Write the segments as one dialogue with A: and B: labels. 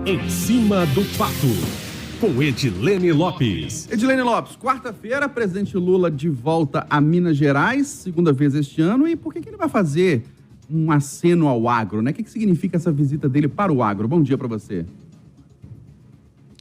A: Em cima do fato, com Edilene Lopes.
B: Edilene Lopes, quarta-feira, presidente Lula de volta a Minas Gerais, segunda vez este ano. E por que ele vai fazer um aceno ao agro, né? O que significa essa visita dele para o agro? Bom dia para você.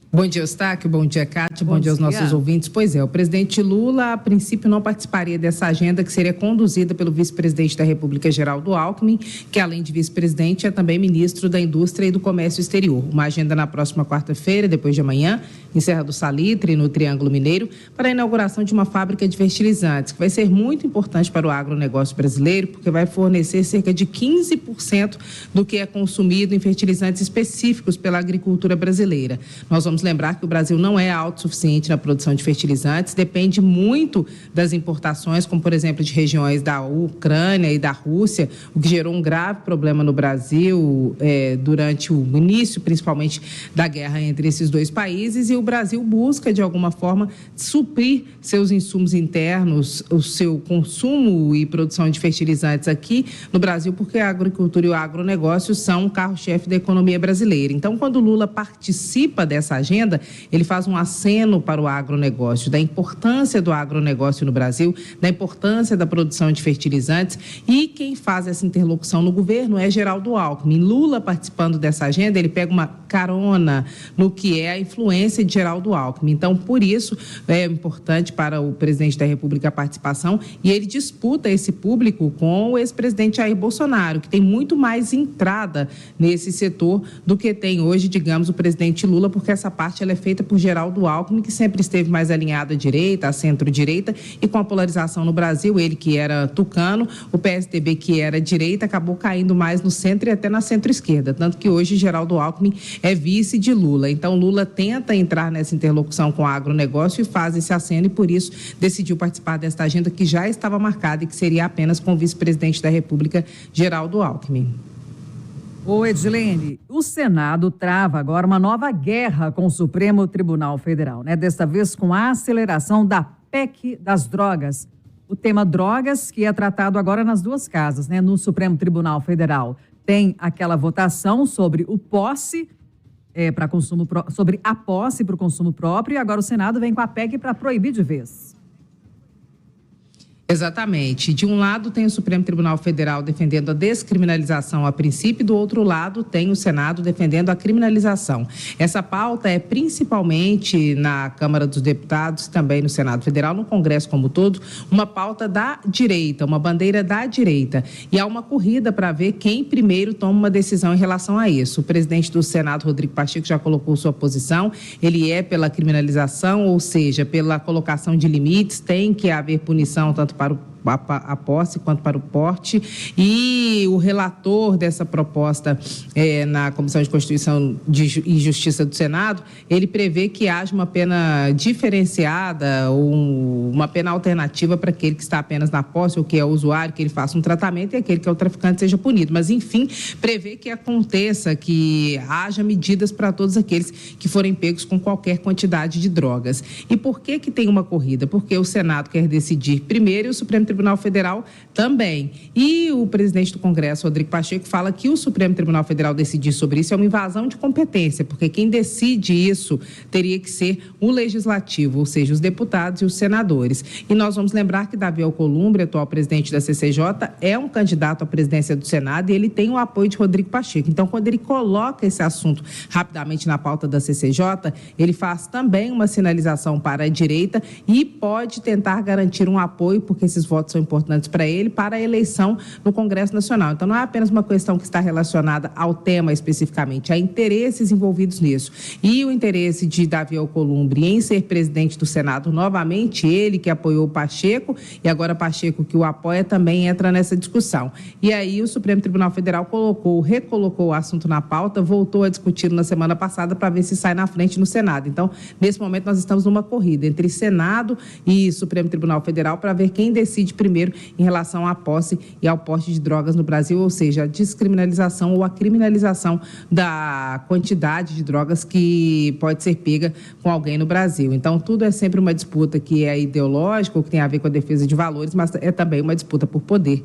C: Bom dia, Eustáquio. Bom dia, Cátia. Bom dia aos nossos ouvintes. Pois é, o presidente Lula, a princípio, não participaria dessa agenda que seria conduzida pelo vice-presidente da República, Geraldo Alckmin, que, além de vice-presidente, é também ministro da Indústria e do Comércio Exterior. Uma agenda na próxima quarta-feira, depois de amanhã, em Serra do Salitre, no Triângulo Mineiro, para a inauguração de uma fábrica de fertilizantes, que vai ser muito importante para o agronegócio brasileiro, porque vai fornecer cerca de 15% do que é consumido em fertilizantes específicos pela agricultura brasileira. Nós vamos lembrar que o Brasil não é autossuficiente na produção de fertilizantes, depende muito das importações, como, por exemplo, de regiões da Ucrânia e da Rússia, o que gerou um grave problema no Brasil durante o início, principalmente, da guerra entre esses dois países, e o Brasil busca, de alguma forma, suprir seus insumos internos, o seu consumo e produção de fertilizantes aqui no Brasil, porque a agricultura e o agronegócio são o carro-chefe da economia brasileira. Então, quando o Lula participa dessa agenda, ele faz um aceno para o agronegócio, da importância do agronegócio no Brasil, da importância da produção de fertilizantes, e quem faz essa interlocução no governo é Geraldo Alckmin. Lula, participando dessa agenda, ele pega uma carona no que é a influência de Geraldo Alckmin. Então, por isso, é importante para o presidente da República a participação, e ele disputa esse público com o ex-presidente Jair Bolsonaro, que tem muito mais entrada nesse setor do que tem hoje, digamos, o presidente Lula, porque essa parte ela é feita por Geraldo Alckmin, que sempre esteve mais alinhado à direita, à centro-direita, e com a polarização no Brasil, ele que era tucano, o PSDB que era direita, acabou caindo mais no centro e até na centro-esquerda, tanto que hoje Geraldo Alckmin é vice de Lula. Então, Lula tenta entrar nessa interlocução com o agronegócio e faz esse aceno, e por isso decidiu participar desta agenda que já estava marcada e que seria apenas com o vice-presidente da República, Geraldo Alckmin.
D: Ô Edilene, o Senado trava agora uma nova guerra com o Supremo Tribunal Federal, né? Desta vez com a aceleração da PEC das drogas. O tema drogas, que é tratado agora nas duas casas, né? No Supremo Tribunal Federal tem aquela votação sobre o posse para consumo, sobre a posse para o consumo próprio, e agora o Senado vem com a PEC para proibir de vez.
C: Exatamente. De um lado tem o Supremo Tribunal Federal defendendo a descriminalização a princípio, do outro lado tem o Senado defendendo a criminalização. Essa pauta é principalmente na Câmara dos Deputados, também no Senado Federal, no Congresso como todo, uma pauta da direita, uma bandeira da direita. E há uma corrida para ver quem primeiro toma uma decisão em relação a isso. O presidente do Senado, Rodrigo Pacheco, já colocou sua posição. Ele é pela criminalização, ou seja, pela colocação de limites, tem que haver punição tanto para a posse quanto para o porte, e o relator dessa proposta na Comissão de Constituição e Justiça do Senado, ele prevê que haja uma pena diferenciada ou uma pena alternativa para aquele que está apenas na posse ou que é o usuário, que ele faça um tratamento, e aquele que é o traficante seja punido. Mas, enfim, prevê que aconteça, que haja medidas para todos aqueles que forem pegos com qualquer quantidade de drogas. E por que tem uma corrida? Porque o Senado quer decidir primeiro e o Supremo Tribunal Federal também. E o presidente do Congresso, Rodrigo Pacheco, fala que o Supremo Tribunal Federal decidir sobre isso é uma invasão de competência, porque quem decide isso teria que ser o Legislativo, ou seja, os deputados e os senadores. E nós vamos lembrar que Davi Alcolumbre, atual presidente da CCJ, é um candidato à presidência do Senado, e ele tem o apoio de Rodrigo Pacheco. Então, quando ele coloca esse assunto rapidamente na pauta da CCJ, ele faz também uma sinalização para a direita e pode tentar garantir um apoio, porque esses votos são importantes para ele, para a eleição no Congresso Nacional. Então, não é apenas uma questão que está relacionada ao tema especificamente, há interesses envolvidos nisso. E o interesse de Davi Alcolumbre em ser presidente do Senado novamente, ele que apoiou o Pacheco, e agora Pacheco que o apoia, também entra nessa discussão. E aí o Supremo Tribunal Federal recolocou o assunto na pauta, voltou a discutir na semana passada para ver se sai na frente no Senado. Então, nesse momento, nós estamos numa corrida entre Senado e Supremo Tribunal Federal para ver quem decide primeiro em relação à posse e ao porte de drogas no Brasil, ou seja, a descriminalização ou a criminalização da quantidade de drogas que pode ser pega com alguém no Brasil. Então, tudo é sempre uma disputa que é ideológica ou que tem a ver com a defesa de valores, mas é também uma disputa por poder.